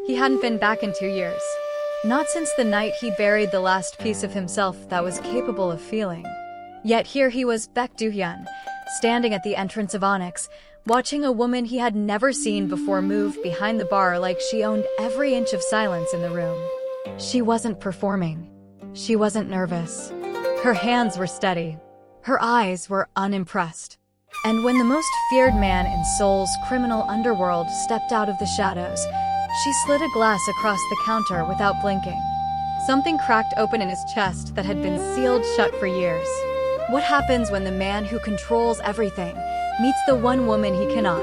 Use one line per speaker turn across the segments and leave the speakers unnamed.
He hadn't been back in 2 years. Not since the night he buried the last piece of himself that was capable of feeling. Yet here he was, Baek Do-hyun, standing at the entrance of Onyx, watching a woman he had never seen before move behind the bar like she owned every inch of silence in the room. She wasn't performing. She wasn't nervous. Her hands were steady. Her eyes were unimpressed. And when the most feared man in Seoul's criminal underworld stepped out of the shadows, she slid a glass across the counter without blinking. Something cracked open in his chest that had been sealed shut for years. What happens when the man who controls everything meets the one woman he cannot?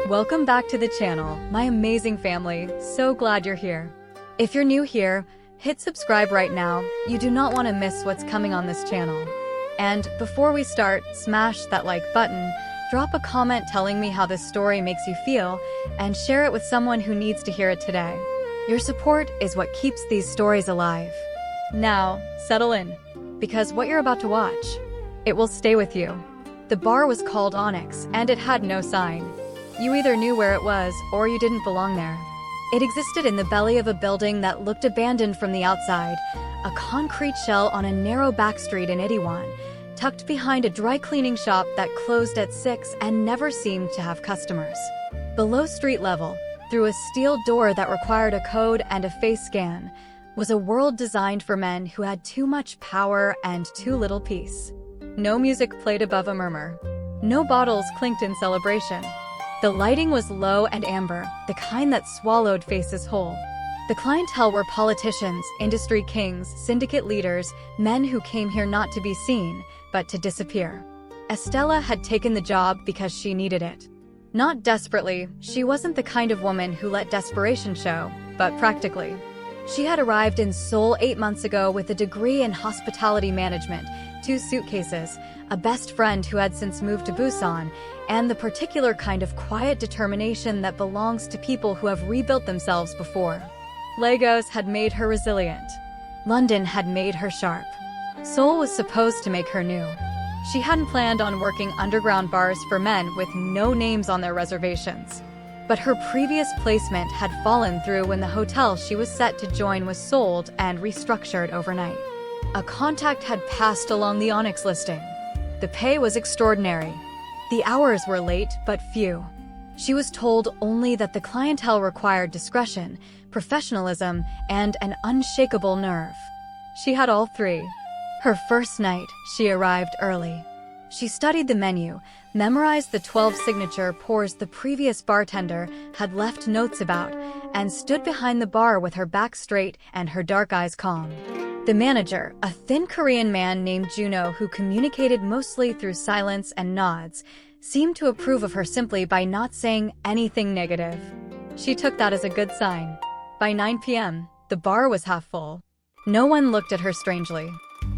Welcome back to the channel, my amazing family. So glad you're here. If you're new here, hit subscribe right now. You do not want to miss what's coming on this channel. And before we start, smash that like button, drop a comment telling me how this story makes you feel, and share it with someone who needs to hear it today. Your support is what keeps these stories alive. Now, settle in, because what you're about to watch, it will stay with you. The bar was called Onyx, and it had no sign. You either knew where it was, or you didn't belong there. It existed in the belly of a building that looked abandoned from the outside, a concrete shell on a narrow back street in Itaewon, tucked behind a dry cleaning shop that closed at 6 and never seemed to have customers. Below street level, through a steel door that required a code and a face scan, was a world designed for men who had too much power and too little peace. No music played above a murmur. No bottles clinked in celebration. The lighting was low and amber, the kind that swallowed faces whole. The clientele were politicians, industry kings, syndicate leaders, men who came here not to be seen, but to disappear. Estella had taken the job because she needed it. Not desperately, she wasn't the kind of woman who let desperation show, but practically. She had arrived in Seoul 8 months ago with a degree in hospitality management, 2 suitcases, a best friend who had since moved to Busan, and the particular kind of quiet determination that belongs to people who have rebuilt themselves before. Legos had made her resilient. London had made her sharp. Seoul was supposed to make her new. She hadn't planned on working underground bars for men with no names on their reservations. But her previous placement had fallen through when the hotel she was set to join was sold and restructured overnight. A contact had passed along the Onyx listing. The pay was extraordinary. The hours were late, but few. She was told only that the clientele required discretion, professionalism, and an unshakable nerve. She had all 3. Her first night, she arrived early. She studied the menu, memorized the 12 signature pours the previous bartender had left notes about, and stood behind the bar with her back straight and her dark eyes calm. The manager, a thin Korean man named Juno who communicated mostly through silence and nods, seemed to approve of her simply by not saying anything negative. She took that as a good sign. By 9 p.m., the bar was half full. No one looked at her strangely.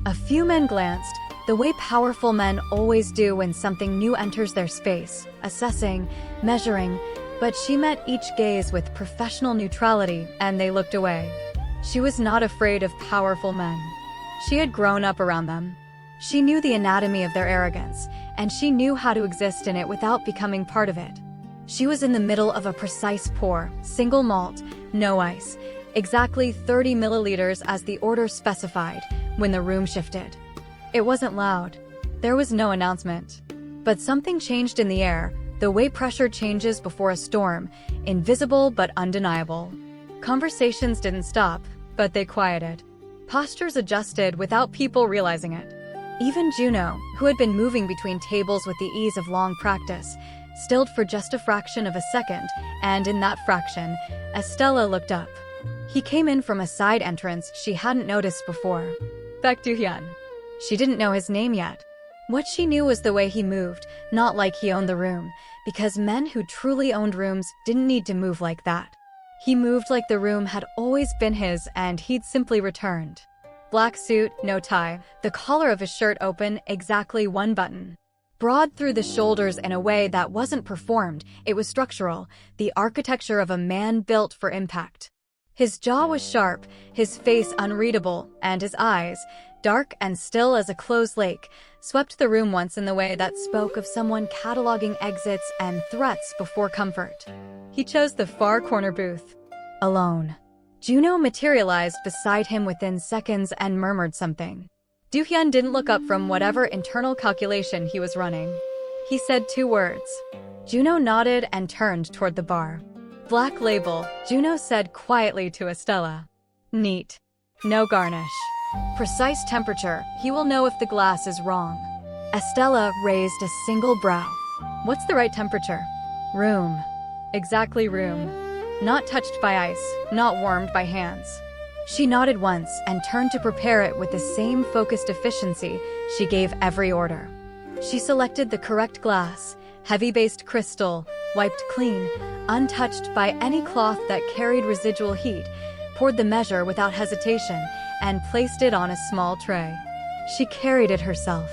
A few men glanced, the way powerful men always do when something new enters their space, assessing, measuring, but she met each gaze with professional neutrality, and they looked away. She was not afraid of powerful men. She had grown up around them. She knew the anatomy of their arrogance, and she knew how to exist in it without becoming part of it. She was in the middle of a precise pour, single malt, no ice, exactly 30 milliliters as the order specified, when the room shifted. It wasn't loud. There was no announcement. But something changed in the air, the way pressure changes before a storm, invisible but undeniable. Conversations didn't stop, but they quieted. Postures adjusted without people realizing it. Even Juno, who had been moving between tables with the ease of long practice, stilled for just a fraction of a second, and in that fraction, Estella looked up. He came in from a side entrance she hadn't noticed before. Baek Do-hyun. She didn't know his name yet. What she knew was the way he moved, not like he owned the room, because men who truly owned rooms didn't need to move like that. He moved like the room had always been his and he'd simply returned. Black suit, no tie, the collar of his shirt open, exactly 1 button. Broad through the shoulders in a way that wasn't performed, it was structural, the architecture of a man built for impact. His jaw was sharp, his face unreadable, and his eyes, dark and still as a closed lake, swept the room once in the way that spoke of someone cataloging exits and threats before comfort. He chose the far corner booth. Alone. Juno materialized beside him within seconds and murmured something. Do-hyun didn't look up from whatever internal calculation he was running. He said 2 words. Juno nodded and turned toward the bar. Black Label, Juno said quietly to Estella. Neat. No garnish. Precise temperature, he will know if the glass is wrong. Estella raised a single brow. What's the right temperature? Room. Exactly room. Not touched by ice, not warmed by hands. She nodded once and turned to prepare it with the same focused efficiency she gave every order. She selected the correct glass, heavy-based crystal, wiped clean, untouched by any cloth that carried residual heat, poured the measure without hesitation, and placed it on a small tray. She carried it herself.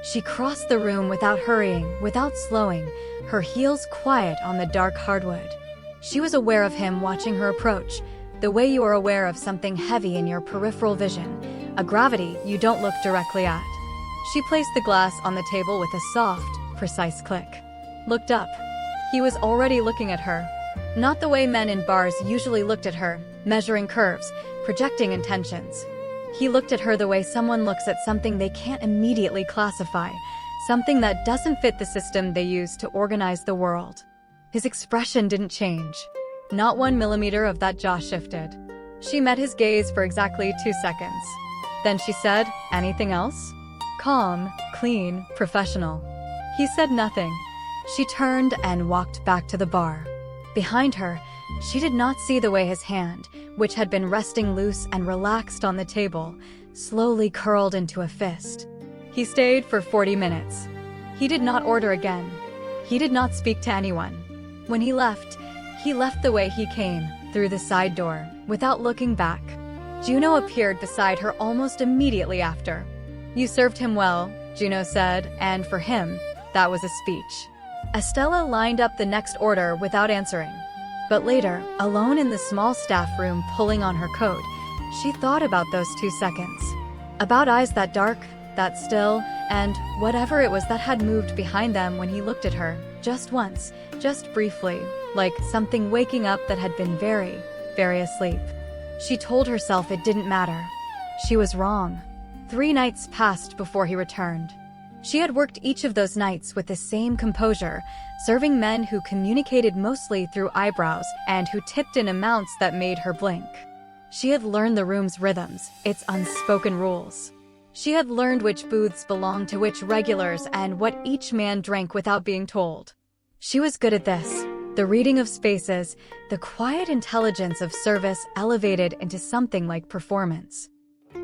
She crossed the room without hurrying, without slowing, her heels quiet on the dark hardwood. She was aware of him watching her approach, the way you are aware of something heavy in your peripheral vision, a gravity you don't look directly at. She placed the glass on the table with a soft, precise click. Looked up. He was already looking at her. Not the way men in bars usually looked at her, measuring curves, projecting intentions. He looked at her the way someone looks at something they can't immediately classify, something that doesn't fit the system they use to organize the world. His expression didn't change. Not 1 millimeter of that jaw shifted. She met his gaze for exactly 2 seconds. Then she said, anything else? Calm, clean, professional. He said nothing. She turned and walked back to the bar. Behind her, she did not see the way his hand, which had been resting loose and relaxed on the table, slowly curled into a fist. He stayed for 40 minutes. He did not order again. He did not speak to anyone. When he left the way he came, through the side door, without looking back. Juno appeared beside her almost immediately after. You served him well, Juno said, and for him, that was a speech. Estella lined up the next order without answering. But later, alone in the small staff room pulling on her coat, she thought about those 2 seconds. About eyes that dark, that still, and whatever it was that had moved behind them when he looked at her, just once, just briefly, like something waking up that had been very, very asleep. She told herself it didn't matter. She was wrong. 3 nights passed before he returned. She had worked each of those nights with the same composure, serving men who communicated mostly through eyebrows and who tipped in amounts that made her blink. She had learned the room's rhythms, its unspoken rules. She had learned which booths belonged to which regulars and what each man drank without being told. She was good at this. The reading of spaces, the quiet intelligence of service elevated into something like performance.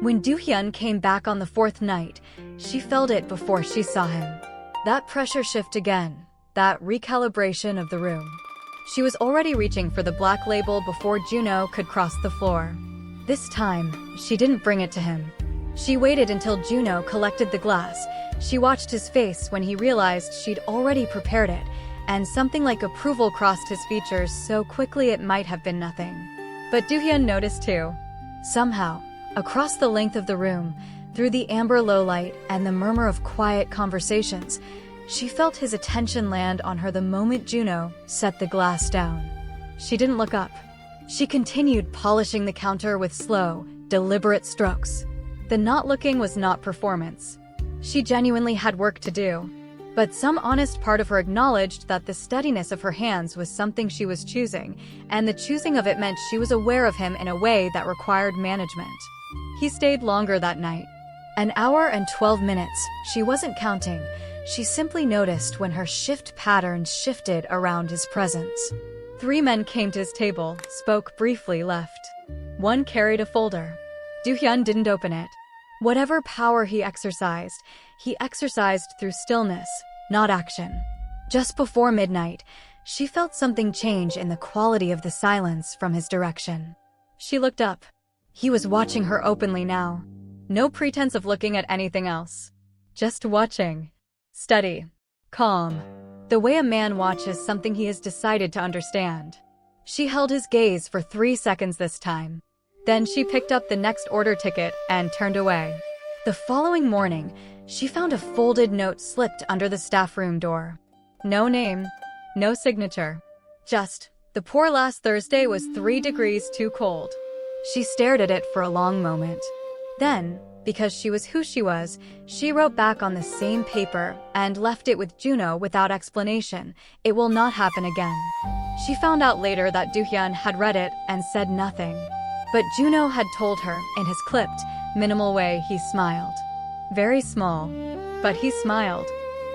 When Do-hyun came back on the 4th night, she felt it before she saw him. That pressure shift again, that recalibration of the room. She was already reaching for the black label before Juno could cross the floor. This time, she didn't bring it to him. She waited until Juno collected the glass. She watched his face when he realized she'd already prepared it, and something like approval crossed his features so quickly it might have been nothing. But Do-hyun noticed too. Somehow, across the length of the room, through the amber low light and the murmur of quiet conversations, she felt his attention land on her the moment Juno set the glass down. She didn't look up. She continued polishing the counter with slow, deliberate strokes. The not looking was not performance. She genuinely had work to do. But some honest part of her acknowledged that the steadiness of her hands was something she was choosing, and the choosing of it meant she was aware of him in a way that required management. He stayed longer that night. 1 hour and 12 minutes, she wasn't counting. She simply noticed when her shift patterns shifted around his presence. 3 men came to his table, spoke briefly, left. 1 carried a folder. Do-hyun didn't open it. Whatever power he exercised through stillness, not action. Just before midnight, she felt something change in the quality of the silence from his direction. She looked up. He was watching her openly now. No pretense of looking at anything else. Just watching. Steady. Calm. The way a man watches something he has decided to understand. She held his gaze for 3 seconds this time. Then she picked up the next order ticket and turned away. The following morning, she found a folded note slipped under the staff room door. No name, no signature. Just, The poor last Thursday was 3 degrees too cold. She stared at it for a long moment. Then, because she was who she was, she wrote back on the same paper and left it with Juno without explanation. It will not happen again. She found out later that Do-hyun had read it and said nothing. But Juno had told her, in his clipped, minimal way, he smiled. Very small. But he smiled.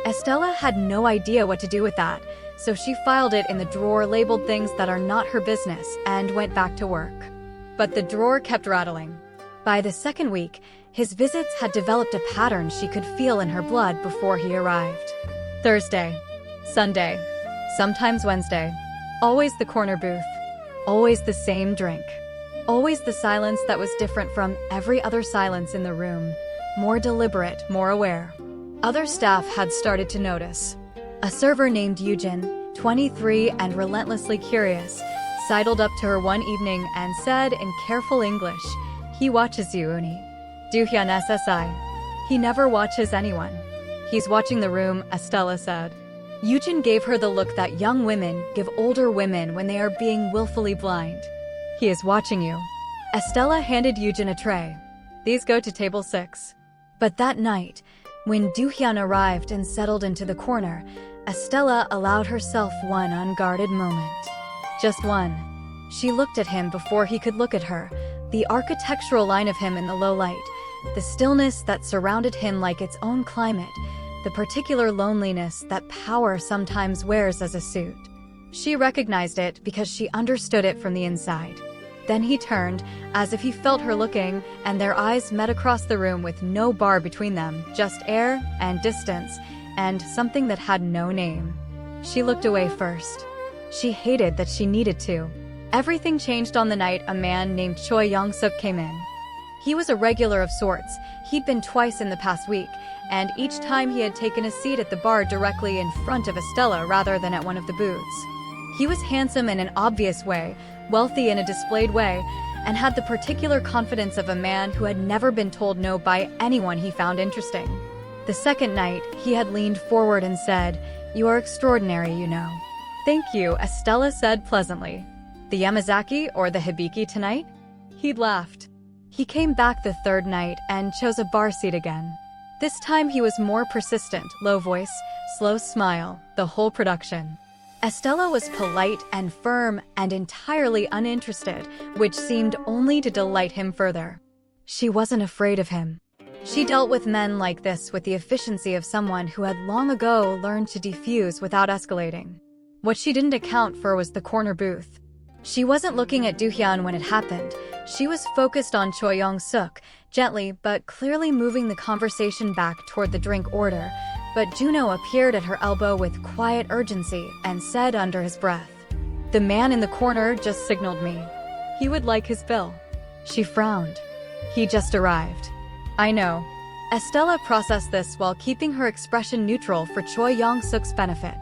Estella had no idea what to do with that, so she filed it in the drawer labeled things that are not her business and went back to work. But the drawer kept rattling. By the second week, his visits had developed a pattern she could feel in her blood before he arrived. Thursday, Sunday, sometimes Wednesday. Always the corner booth. Always the same drink. Always the silence that was different from every other silence in the room. More deliberate, more aware. Other staff had started to notice. A server named Yujin, 23 and relentlessly curious, sidled up to her one evening and said in careful English, "He watches you, Uni." Do-hyun SSI. "He never watches anyone. He's watching the room," Estella said. Yujin gave her the look that young women give older women when they are being willfully blind. "He is watching you." Estella handed Yujin a tray. "These go to table 6. But that night, when Do-hyun arrived and settled into the corner, Estella allowed herself one unguarded moment. Just one. She looked at him before he could look at her, the architectural line of him in the low light, the stillness that surrounded him like its own climate, the particular loneliness that power sometimes wears as a suit. She recognized it because she understood it from the inside. Then he turned, as if he felt her looking, and their eyes met across the room with no bar between them, just air and distance, and something that had no name. She looked away first. She hated that she needed to. Everything changed on the night a man named Choi Young-suk came in. He was a regular of sorts. He'd been twice in the past week, and each time he had taken a seat at the bar directly in front of Estella rather than at one of the booths. He was handsome in an obvious way, wealthy in a displayed way, and had the particular confidence of a man who had never been told no by anyone he found interesting. The second night, he had leaned forward and said, "You are extraordinary, you know." "Thank you," Estella said pleasantly. "The Yamazaki or the Hibiki tonight?" He'd laughed. He came back the third night and chose a bar seat again. This time he was more persistent, low voice, slow smile, the whole production. Estella was polite and firm and entirely uninterested, which seemed only to delight him further. She wasn't afraid of him. She dealt with men like this with the efficiency of someone who had long ago learned to defuse without escalating. What she didn't account for was the corner booth. She wasn't looking at Do-hyun when it happened. She was focused on Choi Young-suk, gently but clearly moving the conversation back toward the drink order. But Juno appeared at her elbow with quiet urgency and said under his breath, "The man in the corner just signaled me. He would like his bill." She frowned. "He just arrived." "I know." Estella processed this while keeping her expression neutral for Choi Young-suk's benefit.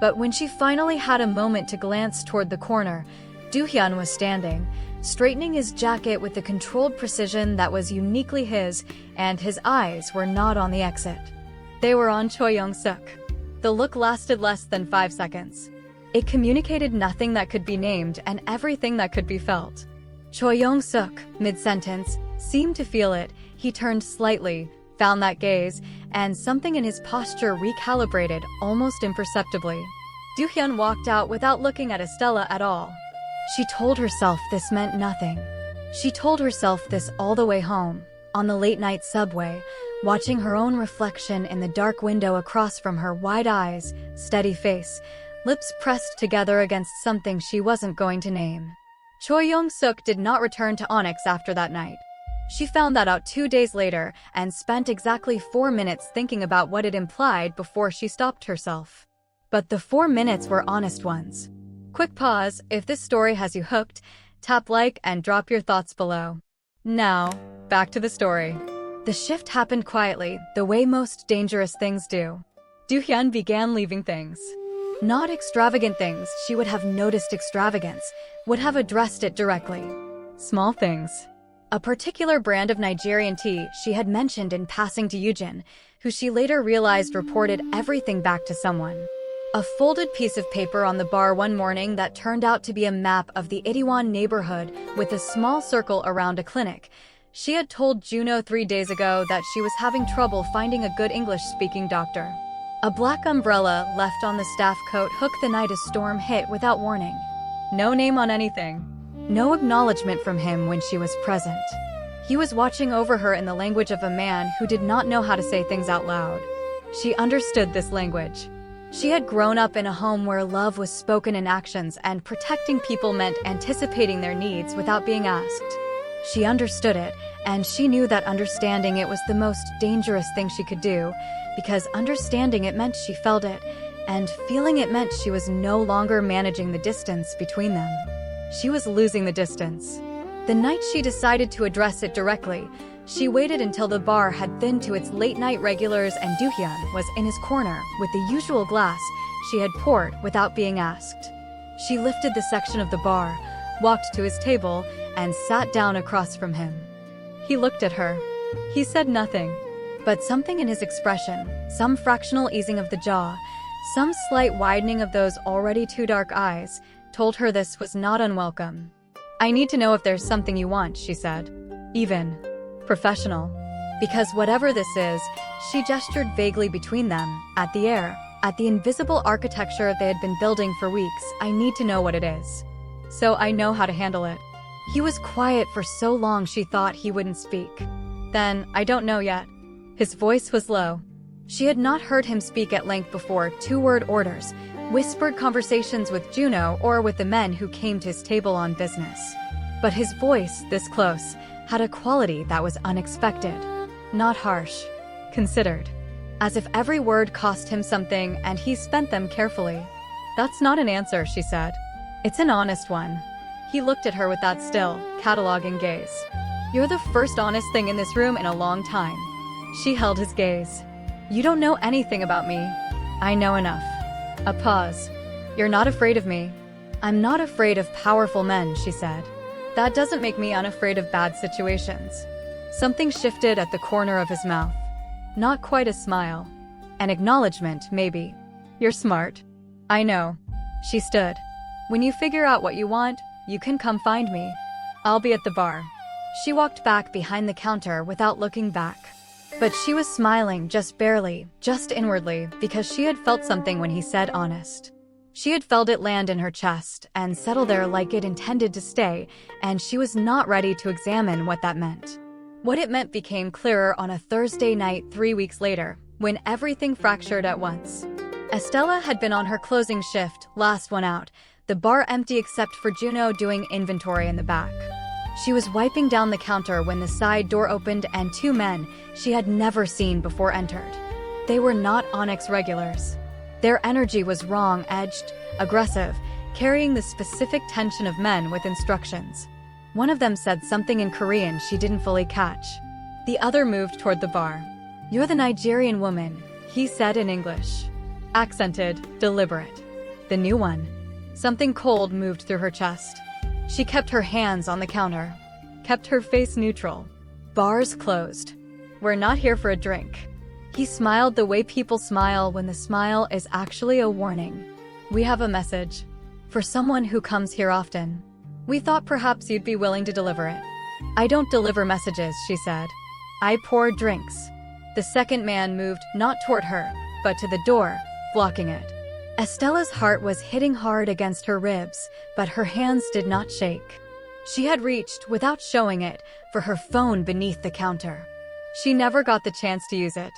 But when she finally had a moment to glance toward the corner, Do-hyun was standing, straightening his jacket with the controlled precision that was uniquely his, and his eyes were not on the exit. They were on Choi Young-suk. The look lasted less than 5 seconds. It communicated nothing that could be named and everything that could be felt. Choi Young-suk, mid-sentence, seemed to feel it. He turned slightly, found that gaze, and something in his posture recalibrated almost imperceptibly. Do-hyun walked out without looking at Estella at all. She told herself this meant nothing. She told herself this all the way home, on the late-night subway, watching her own reflection in the dark window across from her, wide eyes, steady face, lips pressed together against something she wasn't going to name. Choi Young-suk did not return to Onyx after that night. She found that out 2 days later and spent exactly 4 minutes thinking about what it implied before she stopped herself. But the 4 minutes were honest ones. Quick pause. If this story has you hooked, tap like and drop your thoughts below. Now, back to the story. The shift happened quietly, the way most dangerous things do. Do-hyun began leaving things. Not extravagant things. She would have noticed extravagance, would have addressed it directly. Small things. A particular brand of Nigerian tea she had mentioned in passing to Yujin, who she later realized reported everything back to someone. A folded piece of paper on the bar one morning that turned out to be a map of the Itaewon neighborhood with a small circle around a clinic. She had told Juno 3 days ago that she was having trouble finding a good English-speaking doctor. A black umbrella left on the staff coat hooked the night a storm hit without warning. No name on anything. No acknowledgement from him when she was present. He was watching over her in the language of a man who did not know how to say things out loud. She understood this language. She had grown up in a home where love was spoken in actions and protecting people meant anticipating their needs without being asked. She understood it, and she knew that understanding it was the most dangerous thing she could do, because understanding it meant she felt it, and feeling it meant she was no longer managing the distance between them. She was losing the distance. The night she decided to address it directly, she waited until the bar had thinned to its late-night regulars and Do-hyun was in his corner with the usual glass she had poured without being asked. She lifted the section of the bar, walked to his table, and sat down across from him. He looked at her. He said nothing, but something in his expression, some fractional easing of the jaw, some slight widening of those already too dark eyes, told her this was not unwelcome. "I need to know if there's something you want," she said. "Even professional. Because whatever this is," she gestured vaguely between them, at the air, at the invisible architecture they had been building for weeks. "I need to know what it is. So I know how to handle it." He was quiet for so long she thought he wouldn't speak. "Then, I don't know yet." His voice was low. She had not heard him speak at length before, two-word orders, whispered conversations with Juno or with the men who came to his table on business. But his voice, this close, had a quality that was unexpected. Not harsh. Considered. As if every word cost him something and he spent them carefully. "That's not an answer," she said. "It's an honest one." He looked at her with that still, cataloging gaze. "You're the first honest thing in this room in a long time." She held his gaze. "You don't know anything about me." "I know enough." A pause. "You're not afraid of me." "I'm not afraid of powerful men," she said. "That doesn't make me unafraid of bad situations." Something shifted at the corner of his mouth. Not quite a smile. An acknowledgement, maybe. "You're smart." "I know." She stood. "When you figure out what you want, you can come find me. I'll be at the bar." She walked back behind the counter without looking back. But she was smiling just barely, just inwardly, because she had felt something when he said honest. She had felt it land in her chest and settle there like it intended to stay, and she was not ready to examine what that meant. What it meant became clearer on a Thursday night 3 weeks later, when everything fractured at once. Estella had been on her closing shift, last one out, the bar empty except for Juno doing inventory in the back. She was wiping down the counter when the side door opened and 2 men she had never seen before entered. They were not Onyx regulars. Their energy was wrong-edged, aggressive, carrying the specific tension of men with instructions. One of them said something in Korean she didn't fully catch. The other moved toward the bar. "You're the Nigerian woman," he said in English. Accented, deliberate. The new one. Something cold moved through her chest. She kept her hands on the counter. Kept her face neutral. Bars closed. "We're not here for a drink." He smiled the way people smile when the smile is actually a warning. "We have a message. For someone who comes here often. We thought perhaps you'd be willing to deliver it." "I don't deliver messages," she said. "I pour drinks." The second man moved, not toward her, but to the door, blocking it. Estella's heart was hitting hard against her ribs, but her hands did not shake. She had reached, without showing it, for her phone beneath the counter. She never got the chance to use it.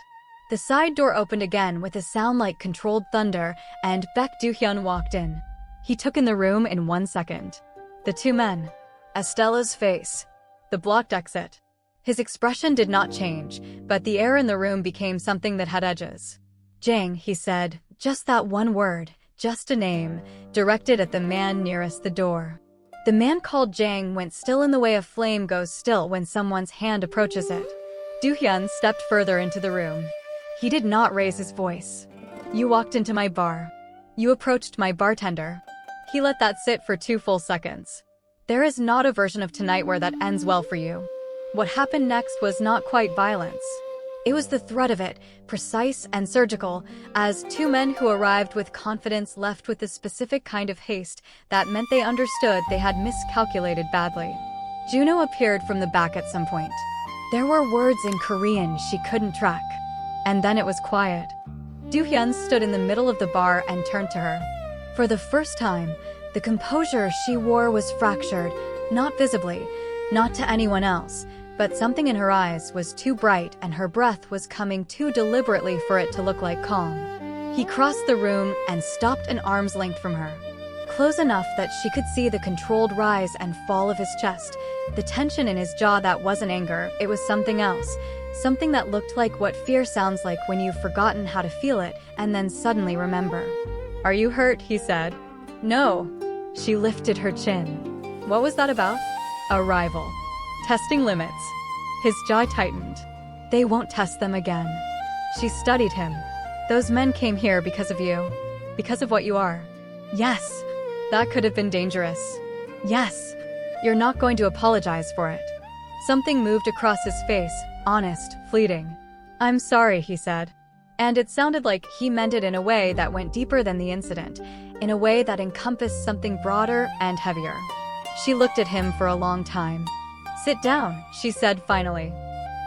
The side door opened again with a sound like controlled thunder, and Baek Do-hyun walked in. He took in the room in 1 second. The 2 men. Estella's face. The blocked exit. His expression did not change, but the air in the room became something that had edges. "Jang," he said, just that one word, just a name, directed at the man nearest the door. The man called Jang went still in the way a flame goes still when someone's hand approaches it. Do-hyun stepped further into the room. He did not raise his voice. "You walked into my bar. You approached my bartender." He let that sit for 2 full seconds. "There is not a version of tonight where that ends well for you." What happened next was not quite violence. It was the threat of it, precise and surgical, as two men who arrived with confidence left with a specific kind of haste that meant they understood they had miscalculated badly. Juno appeared from the back at some point. There were words in Korean she couldn't track. And then it was quiet. Do-hyun stood in the middle of the bar and turned to her. For the first time, the composure she wore was fractured, not visibly, not to anyone else, but something in her eyes was too bright and her breath was coming too deliberately for it to look like calm. He crossed the room and stopped an arm's length from her. Close enough that she could see the controlled rise and fall of his chest, the tension in his jaw that wasn't anger, it was something else. Something that looked like what fear sounds like when you've forgotten how to feel it and then suddenly remember. "Are you hurt?" he said. "No." She lifted her chin. "What was that about?" "A rival. Testing limits." His jaw tightened. "They won't test them again." She studied him. "Those men came here because of you. Because of what you are." "Yes." "That could have been dangerous." "Yes." "You're not going to apologize for it." Something moved across his face, honest, fleeting. "I'm sorry," he said. And it sounded like he meant it in a way that went deeper than the incident, in a way that encompassed something broader and heavier. She looked at him for a long time. "Sit down," she said finally.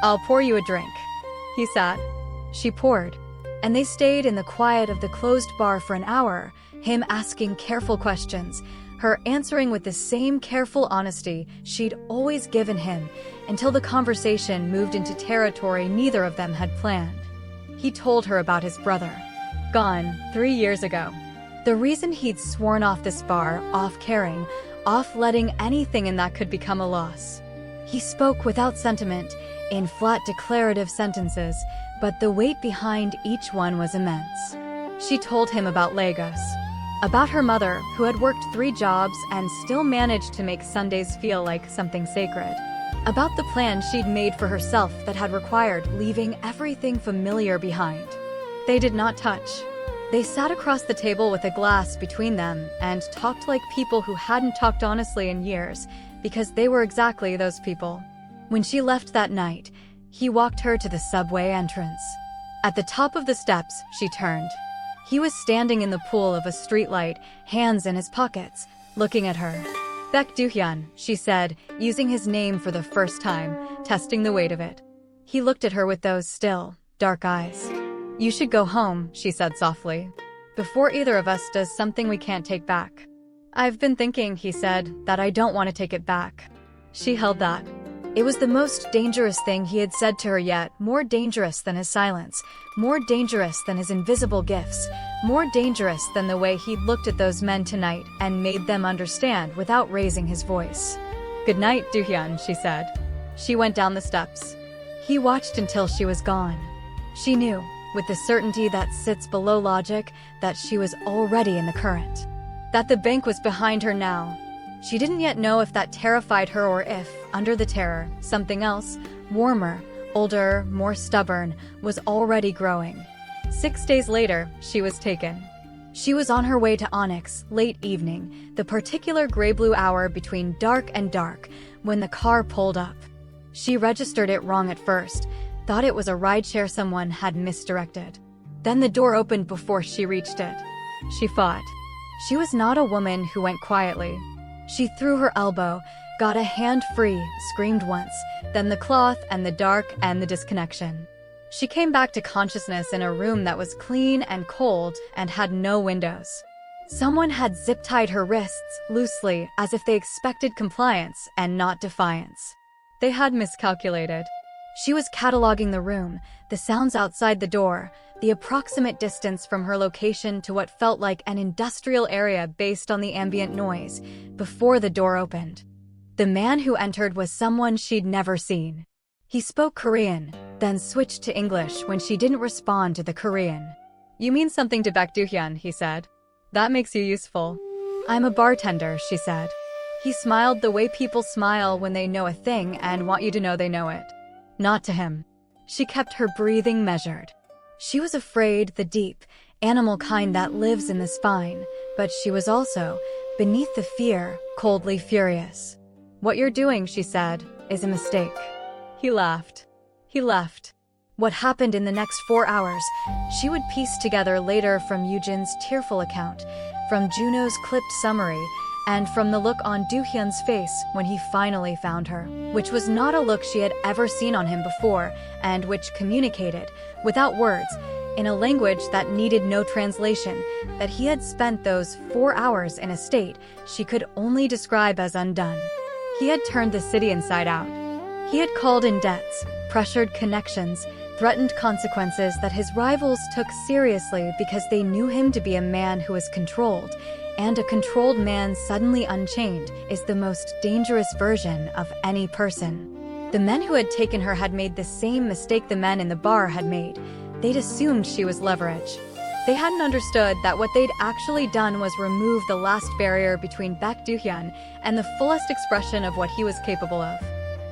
"I'll pour you a drink." He sat. She poured. And they stayed in the quiet of the closed bar for an hour, him asking careful questions, her answering with the same careful honesty she'd always given him, until the conversation moved into territory neither of them had planned. He told her about his brother. Gone 3 years ago. The reason he'd sworn off this bar, off caring, off letting anything in that could become a loss. He spoke without sentiment, in flat declarative sentences, but the weight behind each one was immense. She told him about Lagos. About her mother, who had worked 3 jobs and still managed to make Sundays feel like something sacred. About the plan she'd made for herself that had required leaving everything familiar behind. They did not touch. They sat across the table with a glass between them and talked like people who hadn't talked honestly in years, because they were exactly those people. When she left that night, he walked her to the subway entrance. At the top of the steps, she turned. He was standing in the pool of a streetlight, hands in his pockets, looking at her. "Baek Do-hyun," she said, using his name for the first time, testing the weight of it. He looked at her with those still, dark eyes. "You should go home," she said softly, "before either of us does something we can't take back." "I've been thinking," he said, "that I don't want to take it back." She held that. It was the most dangerous thing he had said to her yet, more dangerous than his silence, more dangerous than his invisible gifts, more dangerous than the way he'd looked at those men tonight and made them understand without raising his voice. "Good night, Do-hyun," she said. She went down the steps. He watched until she was gone. She knew, with the certainty that sits below logic, that she was already in the current. That the bank was behind her now. She didn't yet know if that terrified her or if, under the terror, something else, warmer, older, more stubborn, was already growing. 6 days later, she was taken. She was on her way to Onyx, late evening, the particular gray-blue hour between dark and dark, when the car pulled up. She registered it wrong at first, thought it was a rideshare someone had misdirected. Then the door opened before she reached it. She fought. She was not a woman who went quietly. She threw her elbow, got a hand free, screamed once, then the cloth and the dark and the disconnection. She came back to consciousness in a room that was clean and cold and had no windows. Someone had zip-tied her wrists loosely as if they expected compliance and not defiance. They had miscalculated. She was cataloging the room, the sounds outside the door, the approximate distance from her location to what felt like an industrial area based on the ambient noise, before the door opened. The man who entered was someone she'd never seen. He spoke Korean, then switched to English when she didn't respond to the Korean. "You mean something to Baek Do-hyun," he said. "That makes you useful." "I'm a bartender," she said. He smiled the way people smile when they know a thing and want you to know they know it. Not to him. She kept her breathing measured. She was afraid, the deep, animal kind that lives in the spine, but she was also, beneath the fear, coldly furious. "What you're doing," she said, "is a mistake." He laughed. He left. What happened in the next 4 hours, she would piece together later from Yujin's tearful account, from Juno's clipped summary, and from the look on Do-hyun's face when he finally found her, which was not a look she had ever seen on him before, and which communicated, without words, in a language that needed no translation, that he had spent those 4 hours in a state she could only describe as undone. He had turned the city inside out. He had called in debts, pressured connections, threatened consequences that his rivals took seriously because they knew him to be a man who was controlled, and a controlled man suddenly unchained is the most dangerous version of any person. The men who had taken her had made the same mistake the men in the bar had made. They'd assumed she was leverage. They hadn't understood that what they'd actually done was remove the last barrier between Baek Do-hyun and the fullest expression of what he was capable of.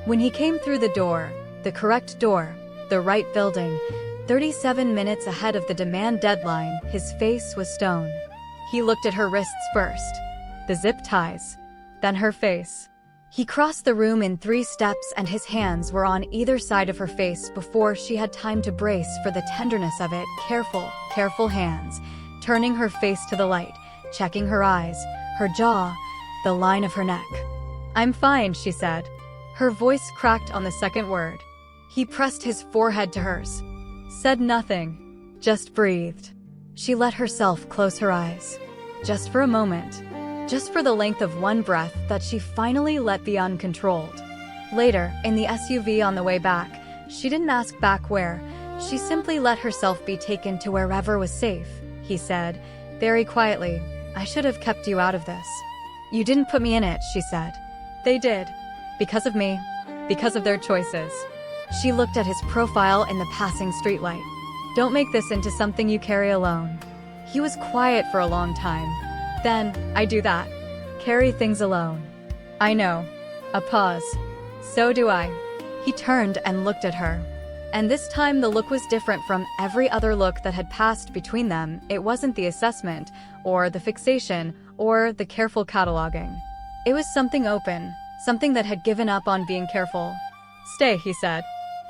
When he came through the door, the correct door, the right building, 37 minutes ahead of the demand deadline, his face was stone. He looked at her wrists first, the zip ties, then her face. He crossed the room in 3 steps and his hands were on either side of her face before she had time to brace for the tenderness of it. Careful hands, turning her face to the light, checking her eyes, her jaw, the line of her neck. "I'm fine," she said. Her voice cracked on the second word. He pressed his forehead to hers, said nothing, just breathed. She let herself close her eyes. Just for a moment. Just for the length of one breath that she finally let be uncontrolled. Later, in the SUV on the way back, she didn't ask back where. She simply let herself be taken to wherever was safe. He said, very quietly, "I should have kept you out of this." "You didn't put me in it," she said. "They did. Because of me. Because of their choices." She looked at his profile in the passing streetlight. "Don't make this into something you carry alone." He was quiet for a long time. "Then, I do that. Carry things alone." "I know." A pause. "So do I." He turned and looked at her. And this time the look was different from every other look that had passed between them. It wasn't the assessment, or the fixation, or the careful cataloging. It was something open, something that had given up on being careful. "Stay," he said.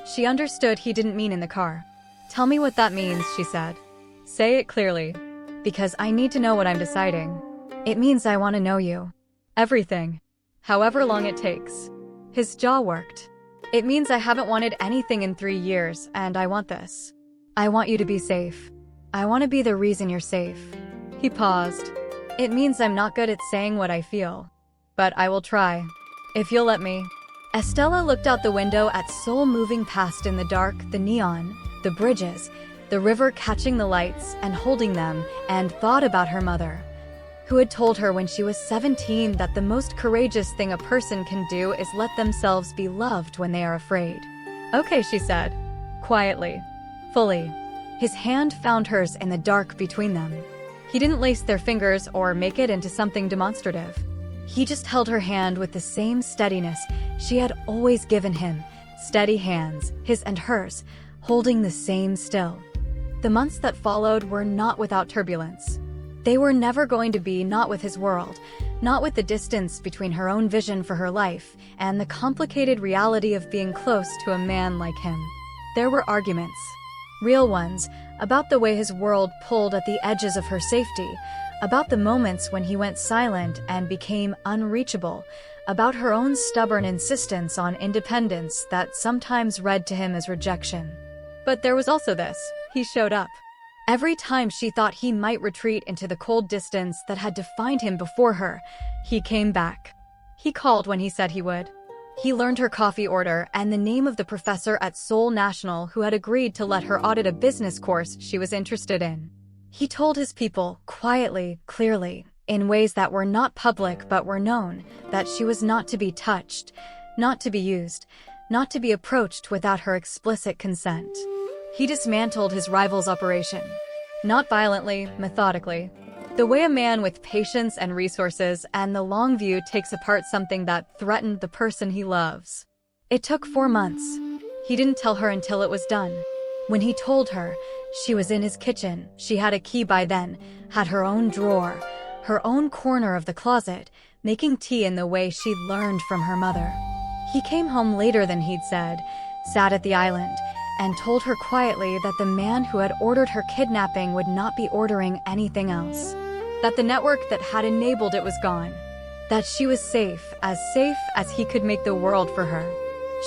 She understood he didn't mean in the car. "Tell me what that means," she said. "Say it clearly. Because I need to know what I'm deciding." "It means I want to know you. Everything. However long it takes." His jaw worked. "It means I haven't wanted anything in 3 years, and I want this. I want you to be safe. I want to be the reason you're safe." He paused. "It means I'm not good at saying what I feel. But I will try. If you'll let me." Estella looked out the window at Seoul moving past in the dark, the neon, the bridges, the river catching the lights and holding them, and thought about her mother, who had told her when she was 17 that the most courageous thing a person can do is let themselves be loved when they are afraid. "Okay," she said, quietly, fully. His hand found hers in the dark between them. He didn't lace their fingers or make it into something demonstrative. He just held her hand with the same steadiness she had always given him, steady hands, his and hers, holding the same still. The months that followed were not without turbulence. They were never going to be, not with his world, not with the distance between her own vision for her life and the complicated reality of being close to a man like him. There were arguments, real ones, about the way his world pulled at the edges of her safety, about the moments when he went silent and became unreachable, about her own stubborn insistence on independence that sometimes read to him as rejection. But there was also this: he showed up. Every time she thought he might retreat into the cold distance that had defined him before her, he came back. He called when he said he would. He learned her coffee order and the name of the professor at Seoul National who had agreed to let her audit a business course she was interested in. He told his people, quietly, clearly, in ways that were not public but were known, that she was not to be touched, not to be used, not to be approached without her explicit consent. He dismantled his rival's operation. Not violently, methodically. The way a man with patience and resources and the long view takes apart something that threatened the person he loves. It took 4 months. He didn't tell her until it was done. When he told her, she was in his kitchen. She had a key by then, had her own drawer, her own corner of the closet, making tea in the way she learned from her mother. He came home later than he'd said, sat at the island, and told her quietly that the man who had ordered her kidnapping would not be ordering anything else. That the network that had enabled it was gone. That she was safe as he could make the world for her.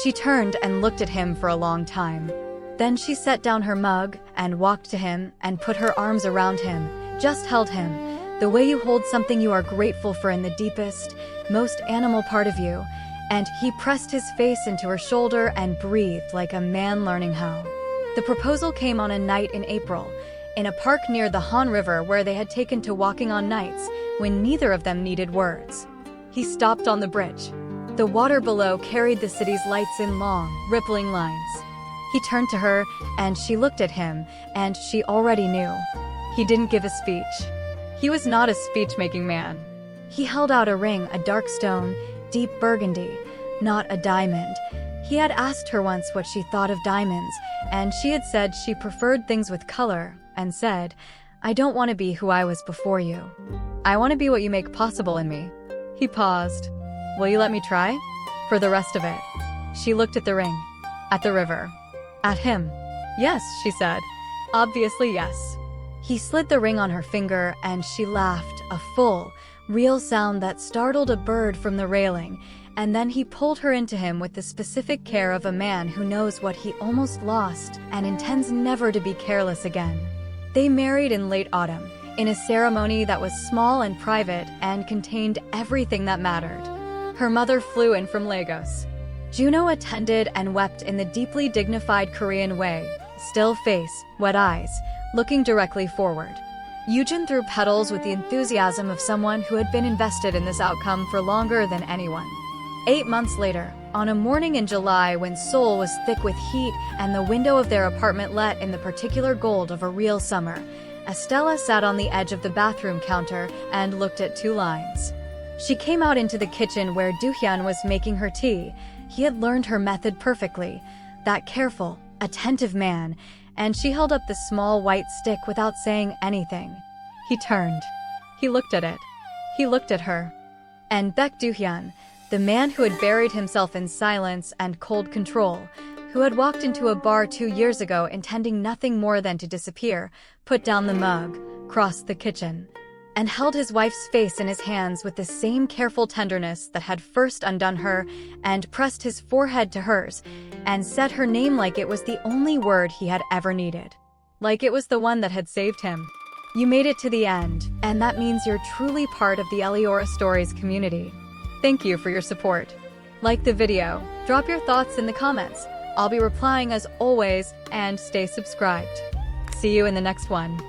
She turned and looked at him for a long time. Then she set down her mug and walked to him and put her arms around him, just held him, the way you hold something you are grateful for in the deepest, most animal part of you, and he pressed his face into her shoulder and breathed like a man learning how. The proposal came on a night in April, in a park near the Han River where they had taken to walking on nights when neither of them needed words. He stopped on the bridge. The water below carried the city's lights in long, rippling lines. He turned to her, and she looked at him, and she already knew. He didn't give a speech. He was not a speech-making man. He held out a ring, a dark stone, deep burgundy, not a diamond. He had asked her once what she thought of diamonds, and she had said she preferred things with color, and said, "I don't want to be who I was before you. I want to be what you make possible in me." He paused. "Will you let me try?" For the rest of it. She looked at the ring, at the river, at him. "Yes," she said. "Obviously yes." He slid the ring on her finger and she laughed, a full, real sound that startled a bird from the railing, and then he pulled her into him with the specific care of a man who knows what he almost lost and intends never to be careless again. They married in late autumn, in a ceremony that was small and private and contained everything that mattered. Her mother flew in from Lagos. Juno attended and wept in the deeply dignified Korean way, still face, wet eyes, looking directly forward. Yujin threw petals with the enthusiasm of someone who had been invested in this outcome for longer than anyone. 8 months later, on a morning in July when Seoul was thick with heat and the window of their apartment let in the particular gold of a real summer, Estella sat on the edge of the bathroom counter and looked at 2 lines. She came out into the kitchen where Do-hyun was making her tea. He had learned her method perfectly, that careful, attentive man, and she held up the small white stick without saying anything. He turned. He looked at it. He looked at her. And Baek Do-hyun, the man who had buried himself in silence and cold control, who had walked into a bar 2 years ago intending nothing more than to disappear, put down the mug, crossed the kitchen, and held his wife's face in his hands with the same careful tenderness that had first undone her, and pressed his forehead to hers, and said her name like it was the only word he had ever needed. Like it was the one that had saved him. You made it to the end, and that means you're truly part of the Eliora Stories community. Thank you for your support. Like the video, drop your thoughts in the comments. I'll be replying as always, and stay subscribed. See you in the next one.